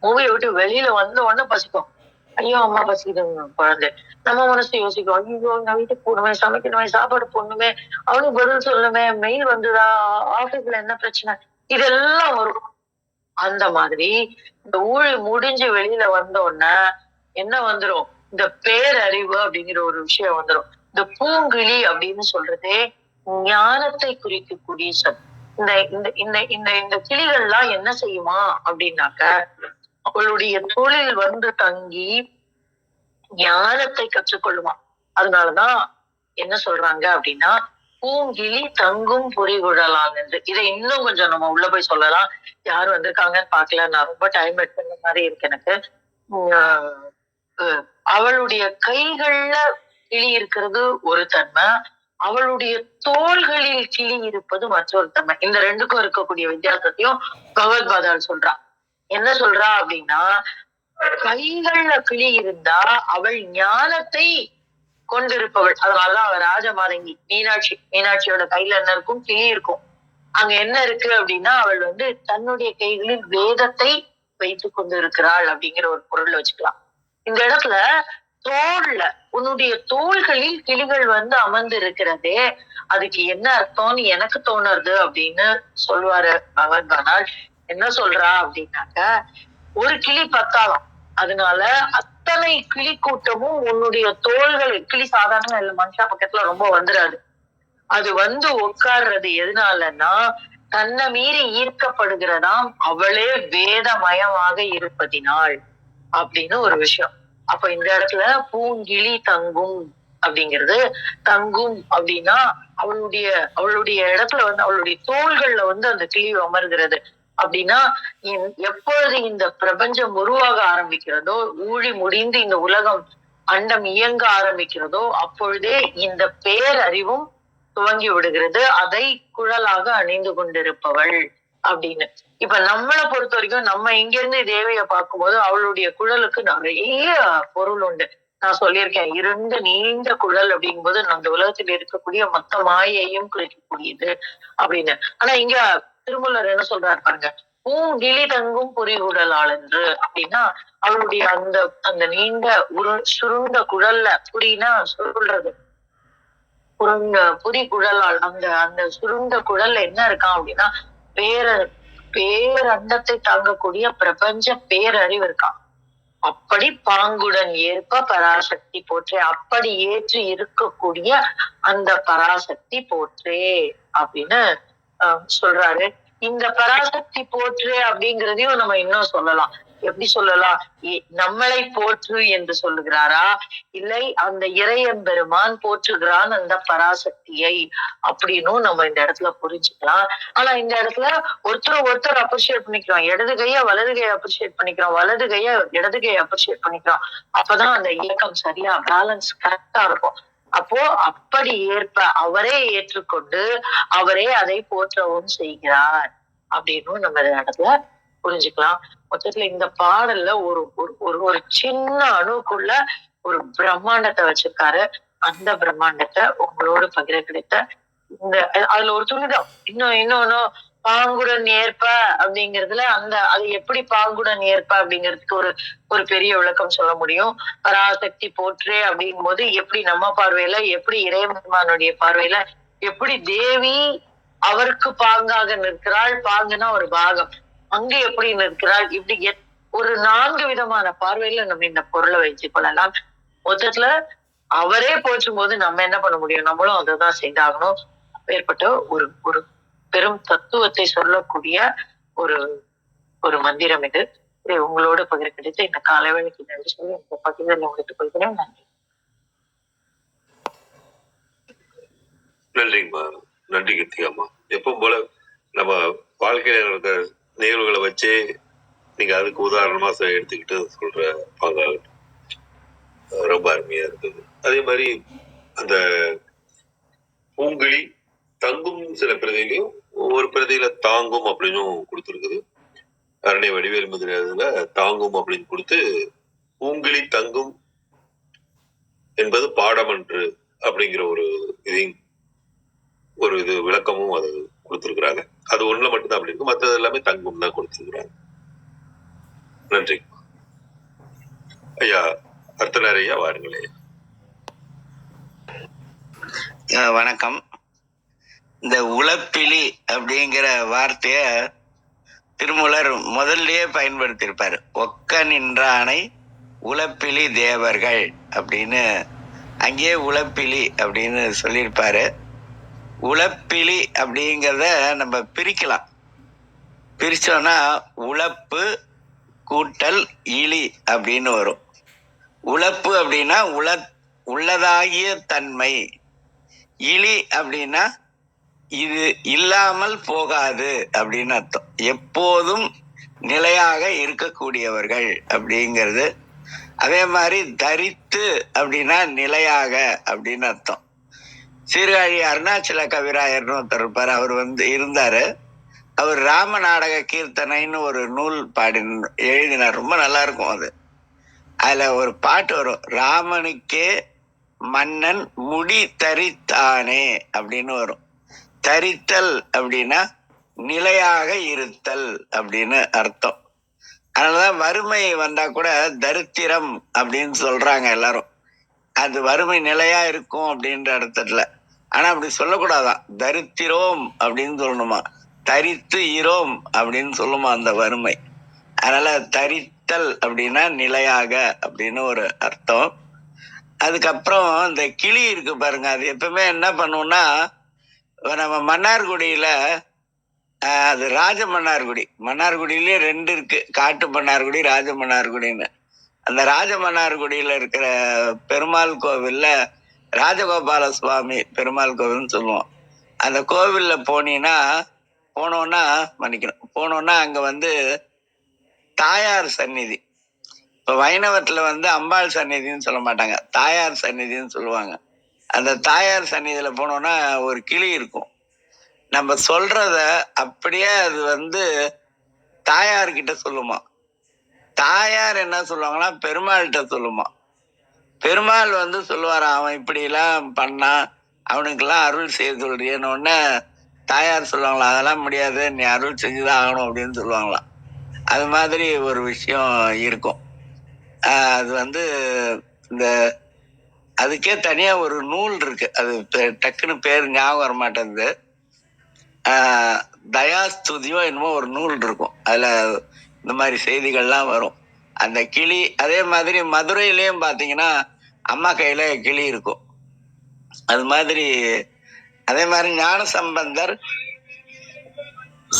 மூவியை விட்டு வெளியில வந்த உடனே பசிக்கும். ஐயோ அம்மா பசிக்குதுங்க குழந்தை. நம்ம மனசு யோசிக்கும், ஐயோ இந்த வீட்டுக்கு போகணுமே, சமைக்கணுமே, சாப்பாடு போடணுமே, அவனுக்கு பதில் சொல்லணுமே, மெயில் வந்துதா, ஆபீஸ்ல என்ன பிரச்சனை, இதெல்லாம் வரும். அந்த மாதிரி இந்த ஊழி முடிஞ்சு வெளியில வந்த உடனே என்ன வந்துரும், இந்த பேரறிவு அப்படிங்கிற ஒரு விஷயம் வந்துரும். இந்த பூங்கிளி அப்படின்னு சொல்றதே ஞானத்தை குறிக்கக்கூடிய சொல். இந்த கிளிகள்லாம் என்ன செய்யுமா அப்படின்னாக்க, அவளுடைய தொழில் தங்கி ஞானத்தை கற்றுக்கொள்ளுமா. அதனாலதான் என்ன சொல்றாங்க அப்படின்னா, பூங்கிளி தங்கும் பொறிகுழலால் என்று. இதை இன்னும் கொஞ்சம் நம்ம உள்ள போய் சொல்லலாம். யார் வந்திருக்காங்கன்னு பாக்கல, நான் ரொம்ப டைம் எடுக்கிற மாதிரி இருக்கு எனக்கு. அவளுடைய கைகள்ல கிளி இருக்கிறது ஒரு தன்மை, அவளுடைய தோள்களில் கிளி இருப்பது மற்றொரு தன்மை. இந்த ரெண்டுக்கும் இருக்கக்கூடிய வித்தியாசத்தையும் பகவத்பாதால் சொல்றா. என்ன சொல்றா அப்படின்னா, கைகள்ல கிளி இருந்தா அவள் ஞானத்தை கொண்டிருப்பவள். அதனாலதான் அவள் ராஜமாதங்கி. மீனாட்சியோட கையில என்ன இருக்கும்? கிளி இருக்கும். அங்க என்ன இருக்கு அப்படின்னா, அவள் தன்னுடைய கைகளில் வேதத்தை வைத்துக் கொண்டு இருக்கிறாள் அப்படிங்கிற ஒரு பொருள் வச்சுக்கலாம். இந்த இடத்துல தோல்ல, உன்னுடைய தோள்களில் கிளிகள் அமர்ந்து இருக்கிறதே, அதுக்கு என்ன அர்த்தம்னு எனக்கு தோணுறது அப்படின்னு சொல்லுவாரு பகவத்பாதால். என்ன சொல்றா அப்படின்னாக்க, ஒரு கிளி பத்தாலாம், அதனால அத்தனை கிளி கூட்டமும் உன்னுடைய தோள்கள், கிளி சாதாரண இல்ல, மனுஷா பக்கத்துல ரொம்ப வந்துடாது. அது உட்கார்றது எதனாலன்னா, தன்னை மீறி ஈர்க்கப்படுகிறதாம் அவளே வேதமயமாக இருப்பதினால் அப்படின்னு ஒரு விஷயம். அப்ப இந்த இடத்துல பூங்கிளி தங்கும் அப்படிங்கிறது, தங்கும் அப்படின்னா அவளுடைய இடத்துல அவளுடைய தோள்கள்ல அந்த கிளி அமர்கிறது. அப்படின்னா எப்பொழுது இந்த பிரபஞ்சம் உருவாக ஆரம்பிக்கிறதோ, ஊழி முடிந்து இந்த உலகம் அண்டம் இயங்க ஆரம்பிக்கிறதோ, அப்பொழுதே இந்த பேரறிவும் துவங்கி விடுகிறது. அதை குழலாக அணிந்து கொண்டிருப்பவள் அப்படின்னு. இப்ப நம்மளை பொறுத்த வரைக்கும் நம்ம இங்க இருந்து தேவியை பார்க்கும்போது அவளுடைய குழலுக்கு நிறைய பொருள் உண்டு. நான் சொல்லியிருக்கேன், இருண்ட நீண்ட குழல் அப்படிங்கும்போது அந்த உலகத்தில் இருக்கக்கூடிய மொத்த மாயையும் குறிக்கக்கூடியது அப்படின்னு. ஆனா இங்க திருமூலர் என்ன சொல்றாரு பாருங்க, பூங்கிளி தங்கும் புரிகுழலாள் என்று அப்படின்னா, அவளுடைய அந்த நீண்ட சுருண்ட குழல்ல, புரினா சொல்றது புரி குழலால், அந்த சுருண்ட குழல்ல என்ன இருக்கான் அப்படின்னா, பேரண்டத்தை தாங்கக்கூடிய பிரபஞ்ச பேரறிவு இருக்கான். அப்படி பாங்குடன் ஏற்ப பராசக்தி போற்றே, அப்படி ஏற்று இருக்கக்கூடிய அந்த பராசக்தி போற்றே அப்படின்னு சொல்றாரு. இந்த பராசக்தி போற்று அப்படிங்கிறதையும் நம்ம இன்னும் சொல்லலாம். எப்படி சொல்லலாம்? நம்மளை போற்று என்று சொல்லுகிறாரா, இல்லை அந்த இறையம்பெருமான் போற்றுகிறான் அந்த பராசக்தியை அப்படின்னும் நம்ம இந்த இடத்துல புரிஞ்சுக்கலாம். ஆனா இந்த இடத்துல ஒருத்தர் அப்ரிஷியேட் பண்ணிக்கிறோம், இடது கைய வலது கையை அப்ரிஷியேட் பண்ணிக்கிறோம், வலது கைய இடது கையை அப்ரிஷியேட் பண்ணிக்கிறோம். அப்பதான் அந்த இயக்கம் சரியா பேலன்ஸ் கரெக்டா இருக்கும். அப்போ அப்படி ஏற்ப அவரே ஏற்றுக்கொண்டு அவரே அதை போற்றவும் செய்கிறார் அப்படின்னு நம்ம இந்த இடத்துல புரிஞ்சுக்கலாம். மொத்தத்துல இந்த பாடல்ல ஒரு ஒரு சின்ன அணுக்குள்ள ஒரு பிரம்மாண்டத்தை வச்சிருக்காரு. அந்த பிரம்மாண்டத்தை உங்களோடு பகிர கிடைத்த அதுல ஒரு துணிதான் இன்னொன்னு பாங்குடன் ஏற்ப அப்படிங்கிறதுல அது எப்படி பாங்குடன் ஏற்ப அப்படிங்கிறதுக்கு ஒரு பெரிய விளக்கம் சொல்ல முடியும். பராசக்தி போற்றே அப்படிங்கும் போது எப்படி நம்ம பார்வையில, எப்படி இறைவனுடைய பார்வையில, எப்படி தேவி அவருக்கு பாங்காக நிற்கிறாள், பாங்குனா ஒரு பாகம், அங்க எப்படி நிற்கிறாள், இப்படி ஒரு 4 விதமான பார்வையில நம்ம இந்த பொருளை வைத்துக் கொள்ளலாம். மொத்தத்துல அவரே போற்றும் போது நம்ம என்ன பண்ண முடியும்? நம்மளும் அதைதான் செய்தாகணும். ஏற்பட்ட ஒரு பெரும் தத்துவத்தை சொல்லக்கூடிய ஒரு மந்திரம் இது. இதை உங்களோட பகிர கிடைத்த இந்த காலவேளைக்கு நன்றி சொல்லி இந்த பகிர்தலை முடித்துக் கொள்கிறேன். நன்றி. நன்றிங்கம்மா. நன்றி கீர்த்திகாம்மா. எப்பவும் போல நம்ம வாழ்க்கையில நடந்த நிகழ்வுகளை வச்சே நீங்க அதுக்கு உதாரணமா எடுத்துக்கிட்டு சொல்ற பாங்க ரொம்ப அருமையா இருக்குது. அதே மாதிரி அந்த பூங்கிளி தங்கும் சில பிரதிலையும் ஒவ்வொரு பிரதியில தாங்கும் அப்படின்னு கொடுத்துருக்குது. அரணை வடிவேல் முதலியாதுல தாங்கும் அப்படின்னு கொடுத்து பூங்கிளி தங்கும் என்பது பாடமன்று அப்படிங்கிற இது விளக்கமும் அது கொடுத்துருக்குறாங்க. அது ஒண்ணுல மட்டும்தான் அப்படி இருக்கு, மற்றது எல்லாமே தங்கும் தான் கொடுத்துருக்குறாங்க. நன்றி ஐயா. அர்த்தனார் ஐயா வாருங்களே. வணக்கம். இந்த உளப்பிலி அப்படிங்கிற வார்த்தைய திருமூலர் முதல்லயே பயன்படுத்தியிருப்பாரு. ஒக்க நின்றானை உளப்பிலி தேவர்கள் அப்படின்னு அங்கேயே உளப்பிலி அப்படின்னு சொல்லியிருப்பாரு. உளப்பிலி அப்படிங்கிறத நம்ம பிரிக்கலாம். பிரிச்சோம்னா உளப்பு கூட்டல் இலி அப்படின்னு வரும். உளப்பு அப்படின்னா உள்ளதாகிய தன்மை, இலி அப்படின்னா இது இல்லாமல் போகாது அப்படின்னு அர்த்தம். எப்போதும் நிலையாக இருக்கக்கூடியவர்கள் அப்படிங்கிறது. அதே மாதிரி தரித்து அப்படின்னா நிலையாக அப்படின்னு அர்த்தம். சீர்காழி அருணாச்சல கவிராயர்னு ஒருத்தர் இருப்பார். அவர் இருந்தாரு. அவர் ராம நாடக கீர்த்தனைன்னு ஒரு நூல் எழுதினார். ரொம்ப நல்லா இருக்கும் அது. அதுல ஒரு பாட்டு வரும், ராமனுக்கே மன்னன் முடி தரித்தானே அப்படின்னு வரும். தரித்தல் அப்படின்னா நிலையாக இருத்தல் அப்படின்னு அர்த்தம். அதனாலதான் வறுமை வந்தா கூட தரித்திரம் அப்படின்னு சொல்றாங்க எல்லாரும். அது வறுமை நிலையா இருக்கும் அப்படின்ற அர்த்தத்துல. ஆனா அப்படி சொல்லக்கூடாதான், தரித்திரோம் அப்படின்னு சொல்லணுமா, தரித்து இரோம் அப்படின்னு சொல்லுமா அந்த வறுமை. அதனால தரித்தல் அப்படின்னா நிலையாக அப்படின்னு ஒரு அர்த்தம். அதுக்கப்புறம் இந்த கிளி இருக்கு பாருங்க, அது எப்பவுமே என்ன பண்ணுவோம்னா, நம்ம மன்னார்குடியில அது ராஜ மன்னார்குடி, மன்னார்குடியிலேயே 2 இருக்கு, காட்டு மன்னார்குடி, ராஜ மன்னார்குடின்னு. அந்த ராஜ மன்னார்குடியில இருக்கிற பெருமாள் கோவில்ல ராஜகோபால சுவாமி பெருமாள் கோவில்னு சொல்லுவோம். அந்த கோவில்ல போனோம்னா அங்க வந்து தாயார் சந்நிதி. இப்ப வைணவத்துல வந்து அம்பாள் சந்நிதின்னு சொல்ல மாட்டாங்க, தாயார் சந்நிதின்னு சொல்லுவாங்க. அந்த தாயார் சந்நிதியில போனோம்னா ஒரு கிளி இருக்கும். நம்ம சொல்றத அப்படியே அது வந்து தாயார்கிட்ட சொல்லுமா. தாயார் என்ன சொல்லுவாங்கன்னா பெருமாள்கிட்ட சொல்லுமா. பெருமாள் வந்து சொல்லுவாராம், அவன் இப்படி எல்லாம் பண்ணா, அவனுக்கெல்லாம் அருள் செய்ய சொல்றியன்னு உடனே தாயார் சொல்லுவாங்களாம், அதெல்லாம் முடியாது, நீ அருள் செஞ்சுதான் ஆகணும் அப்படின்னு சொல்லுவாங்களாம். அது மாதிரி ஒரு விஷயம் இருக்கும். அது வந்து இந்த அதுக்கே தனியா ஒரு நூல் இருக்கு, அது டக்குன்னு பேர் ஞாபகம் வர மாட்டேங்குது. தயாஸ்துதியோ என்னமோ ஒரு நூல் இருக்கும், அதுல இந்த மாதிரி செய்திகள்லாம் வரும். அந்த கிளி அதே மாதிரி மதுரையிலயும் பாத்தீங்கன்னா அம்மா கையில கிளி இருக்கும். அது மாதிரி அதே மாதிரி ஞான சம்பந்தர்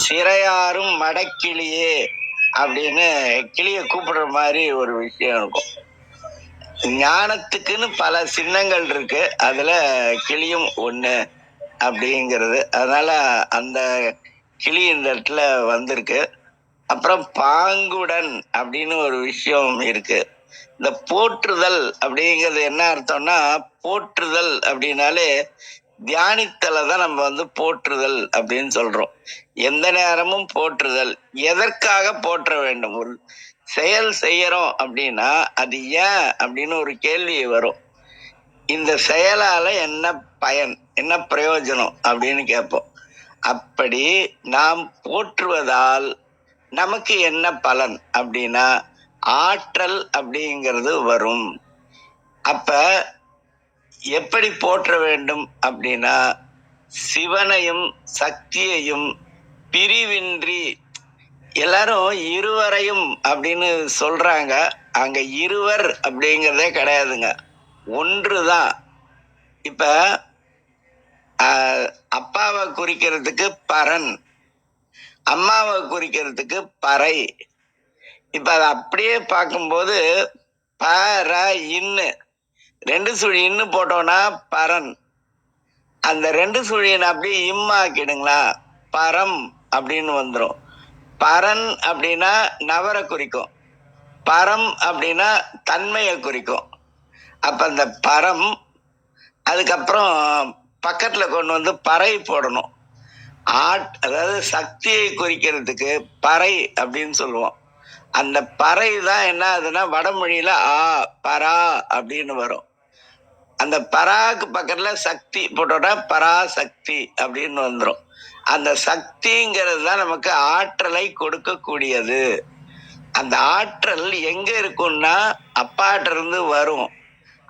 சிறையாரும் மடக்கிளியே அப்படின்னு கிளிய கூப்பிடுற மாதிரி ஒரு விஷயம் இருக்கும். ஞானத்துக்குன்னு பல சின்னங்கள் இருக்கு, அதுல கிளியும் ஒண்ணு அப்படிங்கிறது. அதனால அந்த கிளி இந்த இடத்துல வந்திருக்கு. அப்புறம் பாங்குடன் அப்படின்னு ஒரு விஷயம் இருக்கு. இந்த போற்றுதல் அப்படிங்கிறது என்ன அர்த்தம்னா, போற்றுதல் அப்படின்னாலே தியானித்தலை தான் நம்ம வந்து போற்றுதல் அப்படின்னு சொல்றோம். எந்த நேரமும் போற்றுதல். எதற்காக போற்ற வேண்டும்? ஒரு செயல் செய்யறோம் அப்படின்னா அது ஏன் அப்படின்னு ஒரு கேள்வி வரும். இந்த செயலால என்ன பயன், என்ன பிரயோஜனம் அப்படின்னு கேட்போம். அப்படி நாம் போற்றுவதால் நமக்கு என்ன பலன் அப்படின்னா ஆற்றல் அப்படிங்கிறது வரும். அப்ப எப்படி போற்ற வேண்டும் அப்படின்னா சிவனையும் சக்தியையும் பிரிவின்றி, எல்லாரும் இருவரையும் அப்படின்னு சொல்றாங்க, அங்க இருவர் அப்படிங்கிறதே கிடையாதுங்க, ஒன்றுதான். இப்ப அப்பாவை குறிக்கிறதுக்கு பரன், அம்மாவை குறிக்கிறதுக்கு பறை. இப்ப அதை அப்படியே பார்க்கும்போது பர இன்னு 2 சுழி இன்னு போட்டோம்னா பரன். அந்த 2 சுழியனை அப்படியே இம்மாக்கிடுங்களா, பரம் அப்படின்னு வந்துடும். பரன் அப்படின்னா நவரை குறிக்கும், பரம் அப்படின்னா தன்மையை குறிக்கும். அப்ப அந்த பரம், அதுக்கப்புறம் பக்கத்துல கொண்டு வந்து பறை போடணும். அதாவது சக்தியை குறிக்கிறதுக்கு பறை அப்படின்னு சொல்லுவோம். அந்த பறை தான் என்ன ஆகுதுன்னா வடமொழியில பரா அப்படின்னு வரும். அந்த பராக்கு பக்கத்துல சக்தி போட்டோம்னா பராசக்தி அப்படின்னு வந்துடும். அந்த சக்திங்கிறது தான் நமக்கு ஆற்றலை கொடுக்கக்கூடியது. அந்த ஆற்றல் எங்க இருக்கும்னா அப்பாட்ட இருந்து வரும்.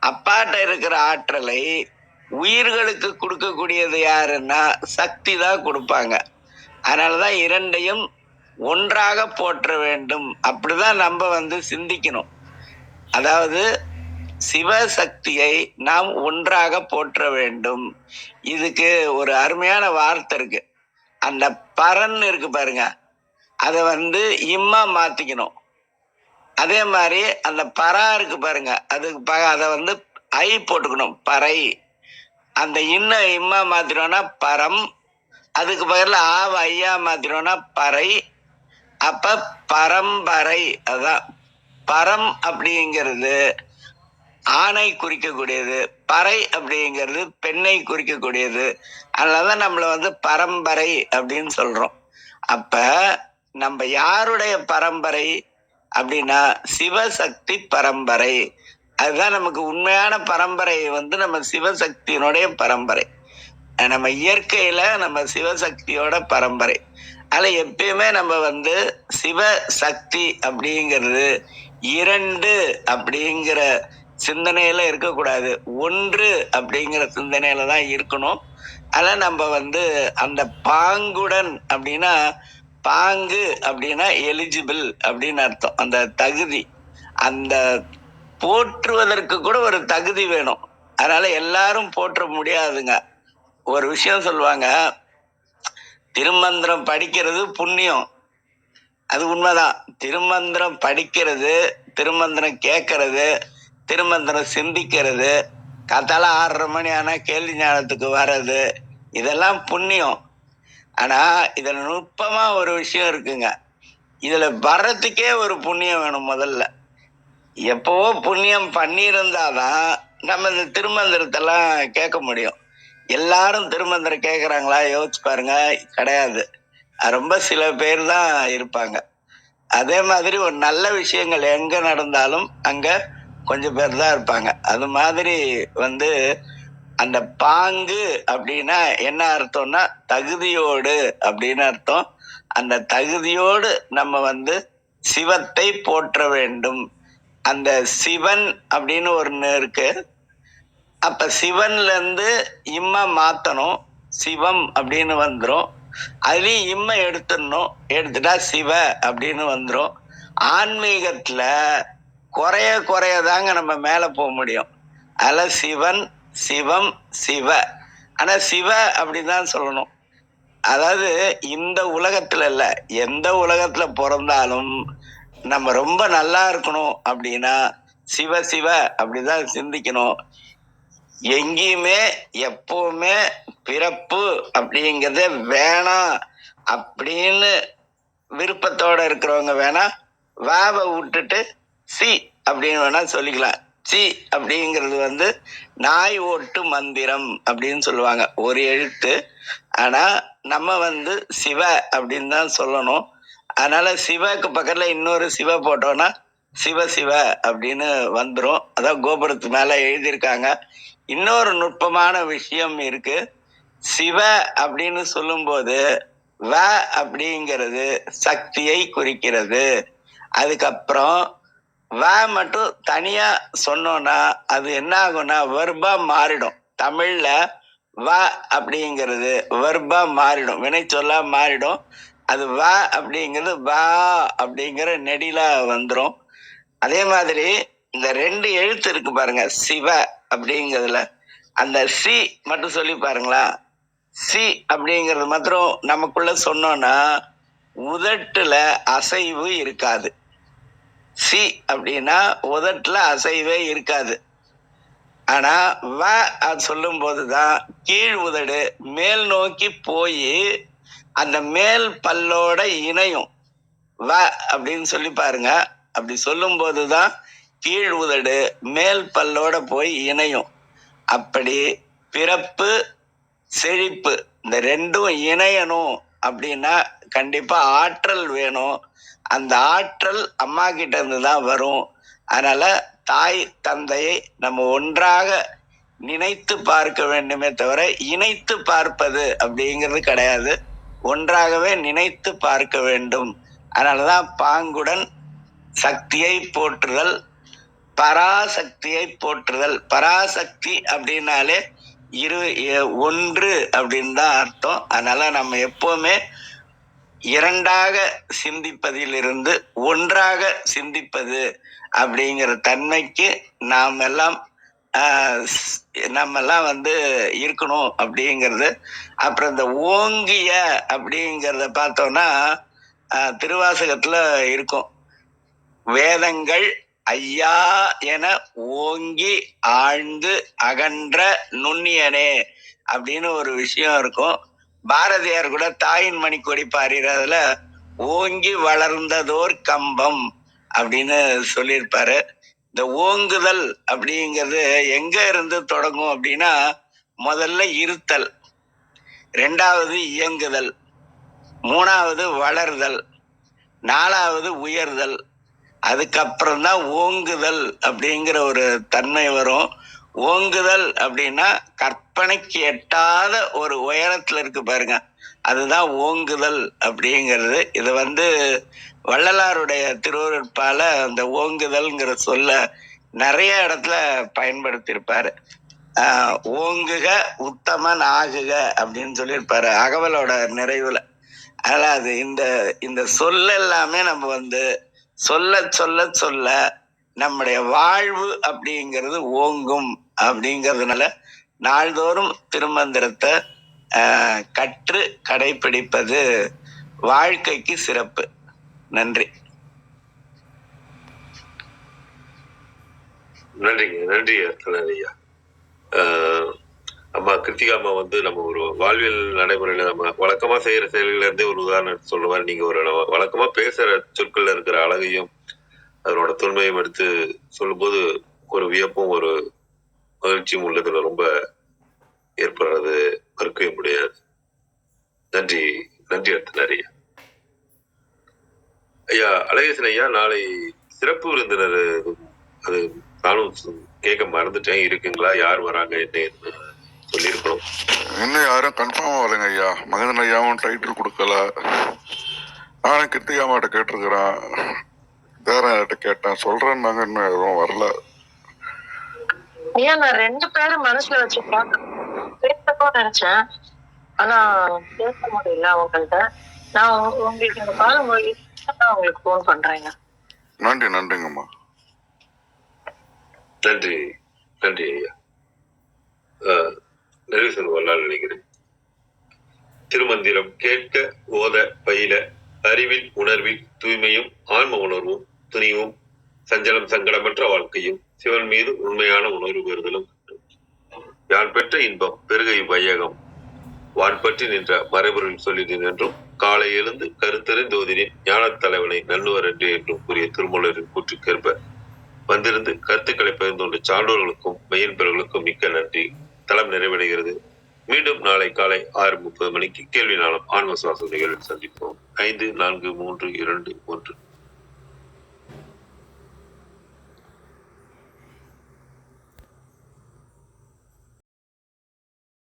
அப்பாட்ட இருக்கிற ஆற்றலை உயிர்களுக்கு கொடுக்கக்கூடியது யாருன்னா சக்தி தான் கொடுப்பாங்க. அதனாலதான் இரண்டையும் ஒன்றாக போற்ற வேண்டும். அப்படிதான் நம்ம வந்து சிந்திக்கணும். அதாவது சிவசக்தியை நாம் ஒன்றாக போற்ற வேண்டும். இதுக்கு ஒரு அருமையான வார்த்தை இருக்கு. அந்த பரன் இருக்கு பாருங்க, அதை வந்து இம்மா மாத்திக்கணும். அதே மாதிரி அந்த பரா இருக்கு பாருங்க, அதுக்கு அதை வந்து ஐ போட்டுக்கணும், பறை. அந்த இன்ன இம்மா மாத்திரோம்னா பரம், அதுக்கு பக்கத்துல ஐயா மாத்திரோம்னா பறை. அப்ப பரம்பரை. அதான் பரம் அப்படிங்கிறது ஆணை குறிக்கக்கூடியது, பறை அப்படிங்கிறது பெண்ணை குறிக்கக்கூடியது. அதனாலதான் நம்மள வந்து பரம்பரை அப்படின்னு சொல்றோம். அப்ப நம்ம யாருடைய பரம்பரை? அப்படின்னா சிவசக்தி பரம்பரை. அதுதான் நமக்கு உண்மையான பரம்பரை நம்ம சிவசக்தியினுடைய பரம்பரை. நம்ம இயற்கையில நம்ம சிவசக்தியோட பரம்பரை. அதுல எப்பயுமே நம்ம சிவசக்தி அப்படிங்கிறது 2 அப்படிங்கிற சிந்தனையில இருக்கக்கூடாது, 1 அப்படிங்கிற சிந்தனையில தான் இருக்கணும். ஆனா நம்ம அந்த பாங்குடன் அப்படின்னா, பாங்கு அப்படின்னா எலிஜிபிள் அப்படின்னு அர்த்தம். அந்த தகுதி, அந்த போற்றுவதற்கு கூட ஒரு தகுதி வேணும். அதனால எல்லாரும் போற்ற முடியாதுங்க. ஒரு விஷயம் சொல்லுவாங்க, திருமந்திரம் படிக்கிறது புண்ணியம். அது உண்மைதான். திருமந்திரம் படிக்கிறது, திருமந்திரம் கேட்கறது, திருமந்திரம் சிந்திக்கிறது, காத்தால 6:30 மணி ஆனா கேள்வி ஞானத்துக்கு வர்றது, இதெல்லாம் புண்ணியம். ஆனா இதுல நுட்பமா ஒரு விஷயம் இருக்குங்க. இதுல வர்றதுக்கே ஒரு புண்ணியம் வேணும். முதல்ல எப்பவோ புண்ணியம் பண்ணியிருந்தாதான் நம்ம இந்த திருமந்திரத்தெல்லாம் கேட்க முடியும். எல்லாரும் திருமந்திரம் கேட்கறாங்களா யோசிச்சு பாருங்க, கிடையாது. ரொம்ப சில பேர் தான் இருப்பாங்க. அதே மாதிரி ஒரு நல்ல விஷயங்கள் எங்க நடந்தாலும் அங்க கொஞ்சம் பேர் தான் இருப்பாங்க. அது மாதிரி அந்த பாங்கு அப்படின்னா என்ன அர்த்தம்னா தகுதியோடு அப்படின்னு அர்த்தம். அந்த தகுதியோடு நம்ம சிவத்தை போற்ற வேண்டும். அந்த சிவன் அப்படின்னு ஒண்ணு இருக்கு. அப்ப சிவன்ல இருந்து இம்ம மாத்தணும், சிவம் அப்படின்னு வந்துரும். அதுலயும் இம்ம எடுத்துடணும், எடுத்துட்டா சிவ அப்படின்னு வந்துரும். ஆன்மீகத்துல குறைய குறையதாங்க நம்ம மேல போக முடியும். அதுல சிவன், சிவம், சிவ. ஆனா சிவ அப்படிதான் சொல்லணும். அதாவது இந்த உலகத்துல இல்ல, எந்த உலகத்துல பிறந்தாலும் நம்ம ரொம்ப நல்லா இருக்கணும் அப்படின்னா சிவ சிவ அப்படிதான் சிந்திக்கணும். எங்கேயுமே எப்பவுமே பிறப்பு அப்படிங்கிறத வேணாம் அப்படின்னு விருப்பத்தோட இருக்கிறவங்க வேணா வாவை விட்டுட்டு சி அப்படின்னு வேணா சொல்லிக்கலாம். சி அப்படிங்கிறது நாய் ஓட்டு மந்திரம் அப்படின்னு சொல்லுவாங்க, ஒரு எழுத்து. ஆனா நம்ம சிவ அப்படின்னு தான் சொல்லணும். அதனால சிவக்கு பக்கத்துல இன்னொரு சிவ போட்டோம்னா சிவ சிவ அப்படின்னு வந்துரும். அதான் கோபுரத்து மேல எழுதியிருக்காங்க. இன்னொரு நுட்பமான விஷயம் இருக்கு. சிவ அப்படின்னு சொல்லும்போது வ அப்படிங்கிறது சக்தியை குறிக்கிறது. அதுக்கப்புறம் வ மட்டும் தனியா சொன்னோம்னா அது என்ன ஆகும்னா வெர்பா மாறிடும். தமிழ்ல வ அப்படிங்கிறது வெர்பா மாறிடும், வினை சொல்லா மாறிடும். அது வ அப்படிங்கிறது வா அப்படிங்கிற நெடிலா வந்துரும். அதே மாதிரி இந்த 2 எழுத்து இருக்கு பாருங்க, சிவ அப்படிங்கிறதுல அந்த சி மட்டும் சொல்லி பாருங்களா. சி அப்படிங்கிறது மாத்திரம் நமக்குள்ள சொன்னோம்னா உதட்டுல அசைவு இருக்காது. சி அப்படின்னா உதட்டுல அசைவே இருக்காது. ஆனா வ அது சொல்லும் போதுதான் கீழ் உதடு மேல் நோக்கி போய் அந்த மேல் பல்லோட இணையும். வ அப்படின்னு சொல்லி பாருங்க. அப்படி சொல்லும் போதுதான் கீழ் உதடு மேல் பல்லோட போய் இணையும். அப்படி பிறப்பு செழிப்பு இந்த 2ம் இணையணும் அப்படின்னா கண்டிப்பா ஆற்றல் வேணும். அந்த ஆற்றல் அம்மா கிட்ட இருந்து தான் வரும். அதனால தாய் தந்தையை நம்ம ஒன்றாக நினைத்து பார்க்க வேண்டுமே தவிர இணைத்து பார்ப்பது அப்படிங்கிறது கிடையாது. ஒன்றாகவே நினைத்து பார்க்க வேண்டும். அதனாலதான் பாங்குடன் சக்தியை போற்றுதல், பராசக்தியை போற்றுதல். பராசக்தி அப்படின்னாலே ஒன்று அப்படின்னு தான் அர்த்தம். அதனால நம்ம எப்பவுமே 2ஆக சிந்திப்பதிலிருந்து ஒன்றாக சிந்திப்பது அப்படிங்கிற தன்மைக்கு நாம் எல்லாம் இருக்கணும் அப்படிங்கிறது. அப்புறம் இந்த ஓங்கிய அப்படிங்கிறத பார்த்தோம்னா திருவாசகத்துல இருக்கும், வேதங்கள் ஐயா என ஓங்கி ஆழ்ந்து அகன்ற நுண்ணியனே அப்படின்னு ஒரு விஷயம் இருக்கும். பாரதியார் கூட தாயின் மணிக்கொடி பாடுறதுல ஓங்கி வளர்ந்ததோர் கம்பம் அப்படின்னு சொல்லியிருப்பாரு. இந்த ஓங்குதல் அப்படிங்கிறது எங்க இருந்து தொடங்கும் அப்படின்னா முதல்ல இருத்தல், 2வது இயங்குதல், 3வது வளர்தல், 4வது உயர்தல், அதுக்கப்புறம் தான் ஓங்குதல் அப்படிங்கிற ஒரு தன்மை வரும். ஓங்குதல் அப்படின்னா கற்பனைக்கு எட்டாத ஒரு உயரத்துல இருக்கு பாருங்க, அதுதான் ஓங்குதல் அப்படிங்கிறது. இது வள்ளலாருடைய திருவருட்பால அந்த ஓங்குதல்ங்கிற சொல்ல நிறைய இடத்துல பயன்படுத்தியிருப்பாரு. ஓங்குக உத்தமன் ஆகுக அப்படின்னு சொல்லியிருப்பாரு அகவலோட நிறைவுல. அதனால அது இந்த சொல்ல எல்லாமே நம்ம சொல்ல சொல்ல சொல்ல நம்முடைய வாழ்வு அப்படிங்கிறது ஓங்கும். அப்படிங்கிறதுனால நாள்தோறும் திருமந்திரத்தை கற்று கடைபிடிப்பது வாழ்க்கைக்கு சிறப்பு. நன்றி. நன்றிங்க. நன்றி ஐயா. அம்மா கிருத்திகா அம்மா நம்ம ஒரு வாழ்வியல் நடைமுறையில நம்ம வழக்கமா செய்யற செயல்கள்ல இருந்தே ஒரு உதாரணம் சொல்ற மாதிரி நீங்க ஒரு வழக்கமா பேசுற சொற்கள்ல இருக்கிற அழகையும் அதனோட தொன்மையும் எடுத்து சொல்லும்போது ஒரு வியப்பும் ஒரு மகிழ்ச்சியும் உள்ளதுல ரொம்ப ஏற்படுறது மறுக்கவே முடியாது. நன்றி. நன்றி நிறைய ஐயா. அழகேசன் ஐயா, நாளை சிறப்பு விருந்தினர் அது நானும் கேட்க மறந்துட்டேன். இருக்குங்களா? யார் வராங்க என்ன சொல்லியிருக்கணும். இன்னும் யாரும் கன்ஃபார்ம் ஆகலைங்க ஐயா. மகேந்திரன் ஐயாவும் டைட்டில் கொடுக்கல. நானும் கிருத்திகா அம்மாட்ட கேட்டிருக்கிறேன், தேரன்கிட்ட கேட்டேன், சொல்றேன்னாங்க. இன்னும் எதுவும் வரல ஐயா. நான் 2 பேரும் மனசுல வச்சு பேசணும்னு நினைச்சேன், ஆனா பேச முடியல அவங்கள்ட்ட. நான் உங்களுக்கு இந்த கால மொழி உங்களுக்கு போன் பண்றேங்க. நன்றி. நன்றிங்கம்மா. நன்றி. நன்றி ஐயா. நிறைவு சொல்லுவாள் நினைக்கிறேன். திருமந்திரம் கேட்க ஓத பயில அறிவில் உணர்வில் தூய்மையும் ஆன்ம உணர்வும் துணிவும் சஞ்சலம் சங்கடமற்ற வாழ்க்கையும் சிவன் மீது உண்மையான உணர்வு பெறுதலும் யான் பெற்ற இன்பம் பெருகை வையகம் வான் பற்றி நின்ற மறைபொருள் சொல்லினேன் என்றும் காலை எழுந்து கருத்தறிந்தோதினின் ஞானத் தலைவனை நன்னுவர் என்று என்றும் கூறிய திருமூலரின் கூற்றுக்கேற்ப வந்திருந்து கருத்துக்களை பகிர்ந்து கொண்ட சான்றோர்களுக்கும் மெய்யன்பர்களுக்கும் மிக்க நன்றி. தளம் நிறைவடைகிறது. மீண்டும் நாளை காலை 6:30 மணிக்கு கேள்வி நாளும் ஆன்ம சுவாச நிகழ்வில் சந்திப்போம். 5, 4, 3, 2, 1.